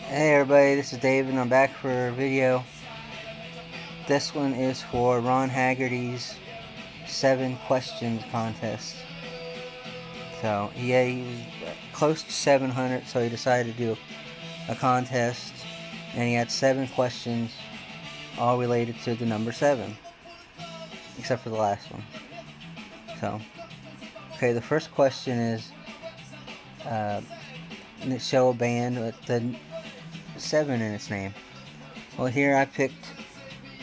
Hey everybody, this is David and I'm back for a video. This one is for Ron Haggerty's 7 questions contest. So yeah, he was close to 700, so he decided to do a contest, and he had 7 questions all related to the number 7, except for the last one. So, okay, the first question is, show a band with the 7 in its name. Well, here I picked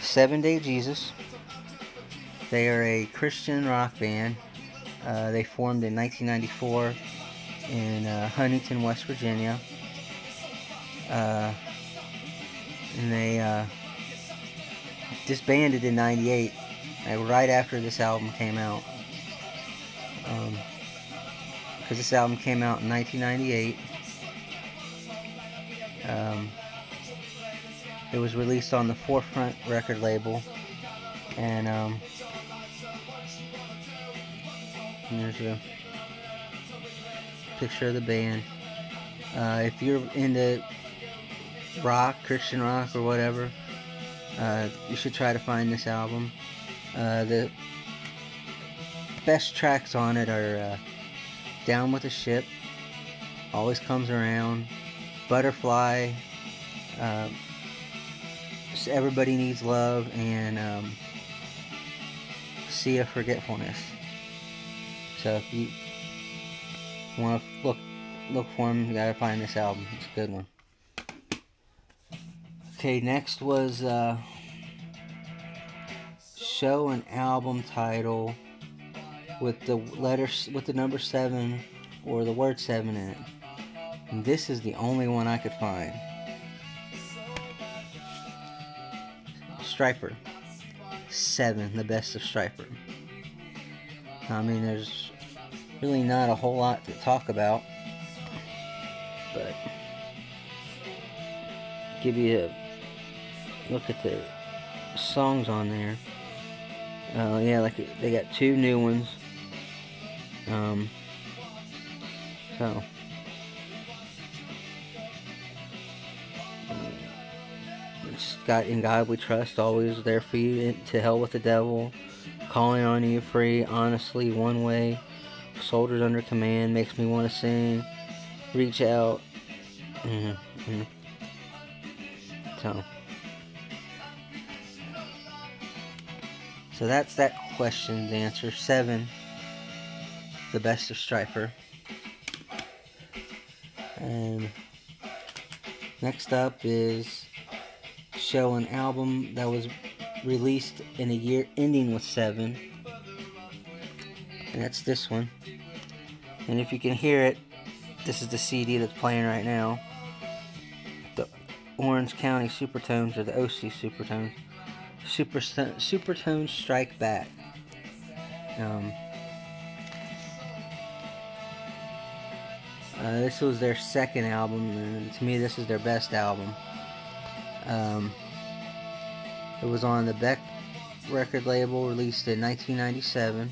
7 Day Jesus. They are a Christian rock band. They formed in 1994 in Huntington, West Virginia. And they disbanded in '98, right after this album came out. Because this album came out in 1998. It was released on the Forefront record label, and there's a picture of the band. If you're into rock, Christian rock, or whatever, you should try to find this album. The best tracks on it are Down with the Ship, Always Comes Around, Butterfly, Everybody Needs Love, and Sea of Forgetfulness. So if you want to look for them, you gotta find this album. It's a good one. Okay, next was show an album title with the number 7 or the word 7 in it. And this is the only one I could find. Stryper. 7, the best of Stryper. I mean, there's really not a whole lot to talk about, but give you a look at the songs on there. Yeah, like they got 2 new ones. So it's got In God We Trust, Always There For You, To Hell With the Devil, Calling On You, Free, Honestly, One Way, Soldiers Under Command, Makes Me Want to Sing, Reach Out. So that's that question's answer. 7, the best of Stryper. And next up is show an album that was released in a year ending with 7. And that's this one. And if you can hear it, this is the CD that's playing right now. The Orange County Supertones, or the OC Supertones. Supertones Strike Back. This was their second album, and to me this is their best album. It was on the Beck record label, released in 1997.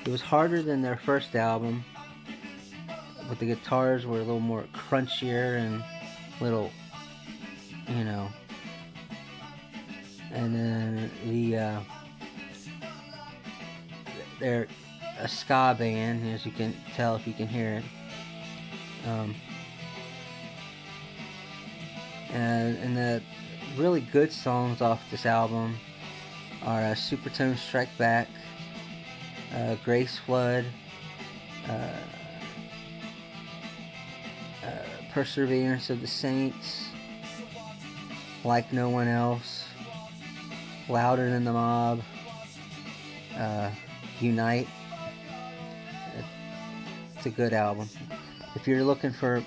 It was harder than their first album, but the guitars were a little more crunchier and little, and then they're a ska band, as you can tell if you can hear it. And the really good songs off this album are Supertone Strike Back, Grace Flood, Perseverance of the Saints, Like No One Else, Louder Than the Mob, Unite. It's a good album. If you're looking for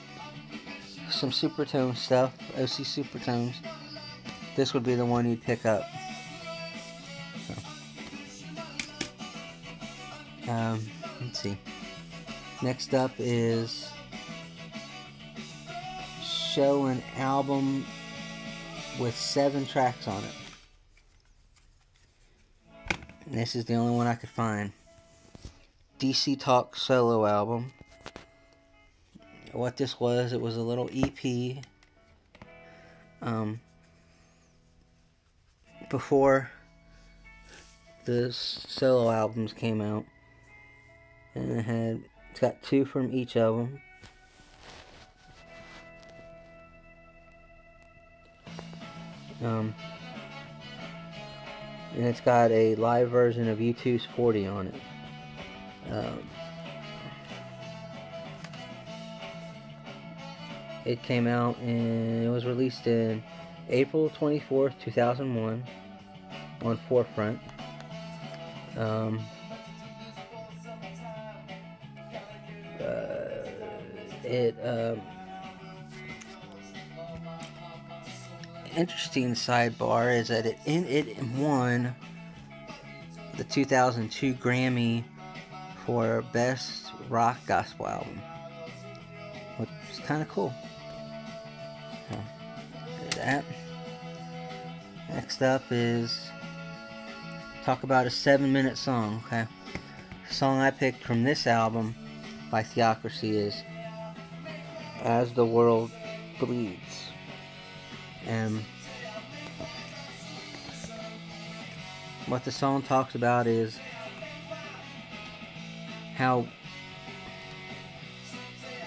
some Supertone stuff, OC Supertones, this would be the one you'd pick up. Let's see. Next up is show an album with 7 tracks on it. And this is the only one I could find. DC Talk solo album. What this was, it was a little EP. Before the solo albums came out. And it's got 2 from each of them. And it's got a live version of U2's 40 on it. It came out and it was released in April 24th, 2001 on Forefront. Interesting sidebar is that it won the 2002 Grammy for Best Rock Gospel Album, which is kind of cool. That. Next up is talk about a 7-minute song. Okay, the song I picked from this album by Theocracy is "As the World Bleeds," and what the song talks about is how,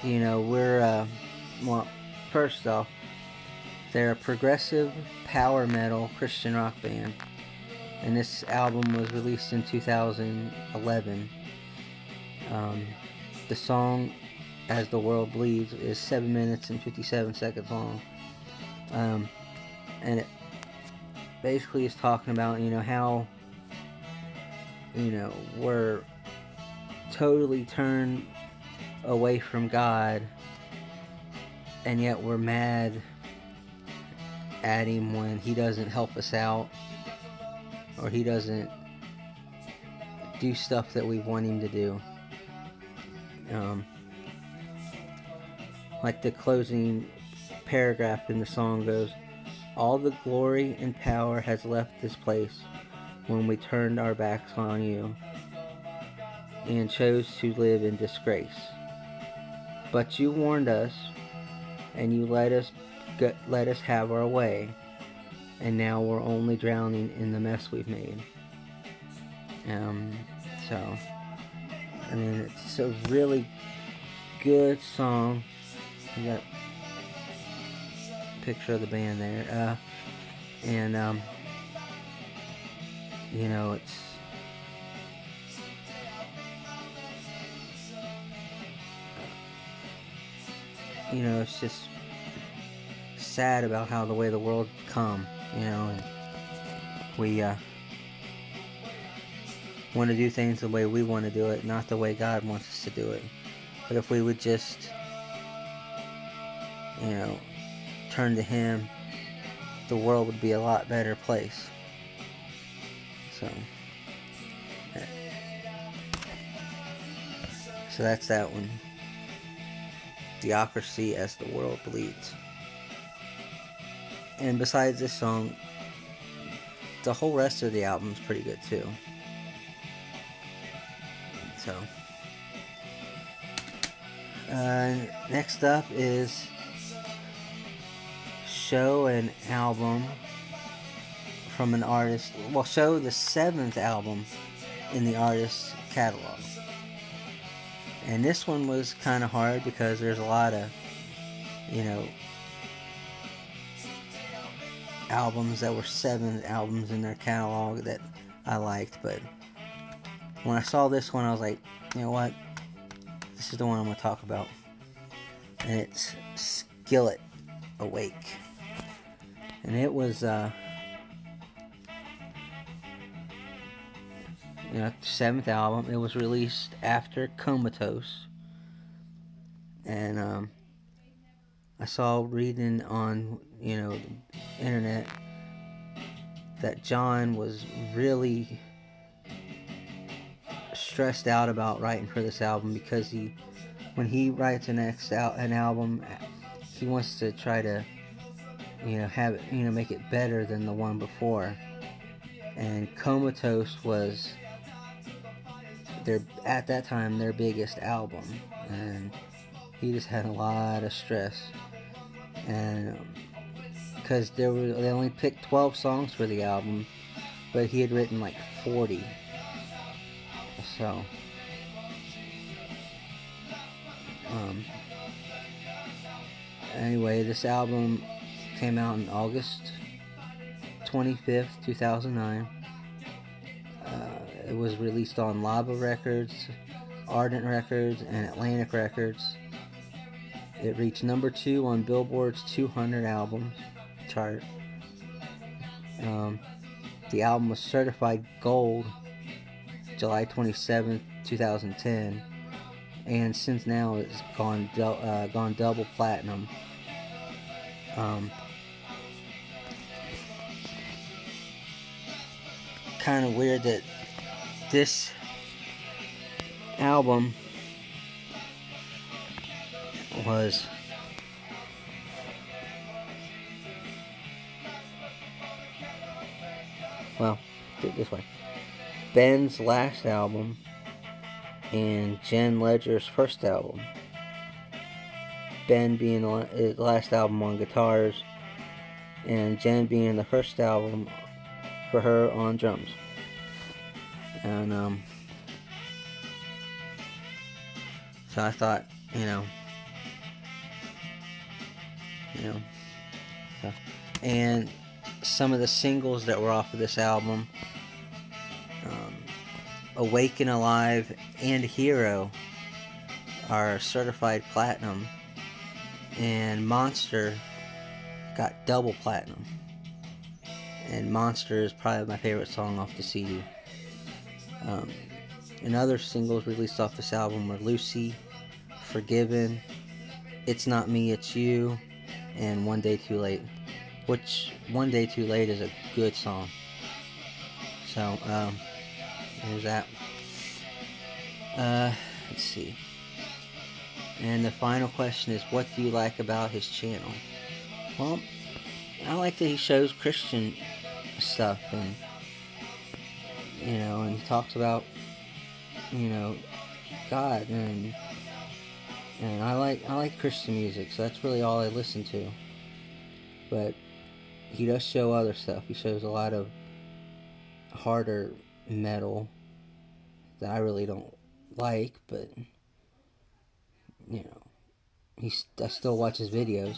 you know, we're well, first off, they're a progressive power metal Christian rock band, and this album was released in 2011. The song "As the World Bleeds" is 7 minutes and 57 seconds long, and it basically is talking about, you know, how, you know, we're totally turned away from God, and yet we're mad at Him when He doesn't help us out, or He doesn't do stuff that we want Him to do. Like the closing paragraph in the song goes, "All the glory and power has left this place when we turned our backs on You and chose to live in disgrace. But You warned us, and You let us have our way, and now we're only drowning in the mess we've made." So, I mean, it's a really good song. You got a picture of the band there, and you know, it's it's just sad about how the way the world's come, you know, and we want to do things the way we want to do it, not the way God wants us to do it. But if we would just, you know, turn to Him, the world would be a lot better place. So that's that one. Theocracy, "As the World Bleeds." And besides this song, the whole rest of the album is pretty good too. So, next up is show an album from an artist. Well, show the 7th album in the artist's catalog. And this one was kind of hard because there's a lot of, you know, albums that were 7 albums in their catalog that I liked. But when I saw this one, I was like, you know what? This is the one I'm going to talk about. And it's Skillet Awake. And it was, 7th album. It was released after Comatose. And I saw reading on, the internet that John was really stressed out about writing for this album because when he writes an album, he wants to try to, have it, make it better than the one before. And Comatose was at that time their biggest album, and he just had a lot of stress, and because they only picked 12 songs for the album, but he had written like 40. So anyway, this album came out on August 25th, 2009. It was released on Lava Records, Ardent Records, and Atlantic Records. It reached number 2 on Billboard's 200 albums chart. The album was certified gold July 27th, 2010, and since now it's gone double platinum. Kind of weird that this album was do it this way. Ben's last album and Jen Ledger's first album. Ben being the last album on guitars, and Jen being the first album for her on drums. And so I thought, and some of the singles that were off of this album, Awaken Alive and Hero, are certified platinum, and Monster got double platinum. And Monster is probably my favorite song off the CD. And other singles released off this album were Lucy, Forgiven, It's Not Me, It's You, and One Day Too Late. Which, One Day Too Late is a good song. So, there's that. Let's see. And the final question is, what do you like about his channel? Well, I like that he shows Christian stuff, and and he talks about God, and I like Christian music, so that's really all I listen to. But he does show other stuff. He shows a lot of harder metal that I really don't like, but I still watch his videos.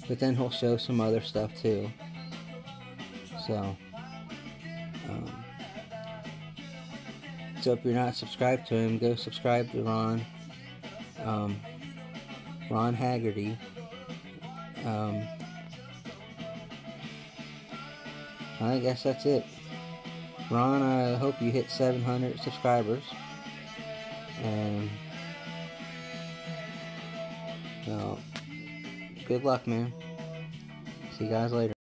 But then he'll show some other stuff too. So if you're not subscribed to him, go subscribe to Ron Haggerty. I guess that's it. Ron, I hope you hit 700 subscribers. And good luck, man. See you guys later.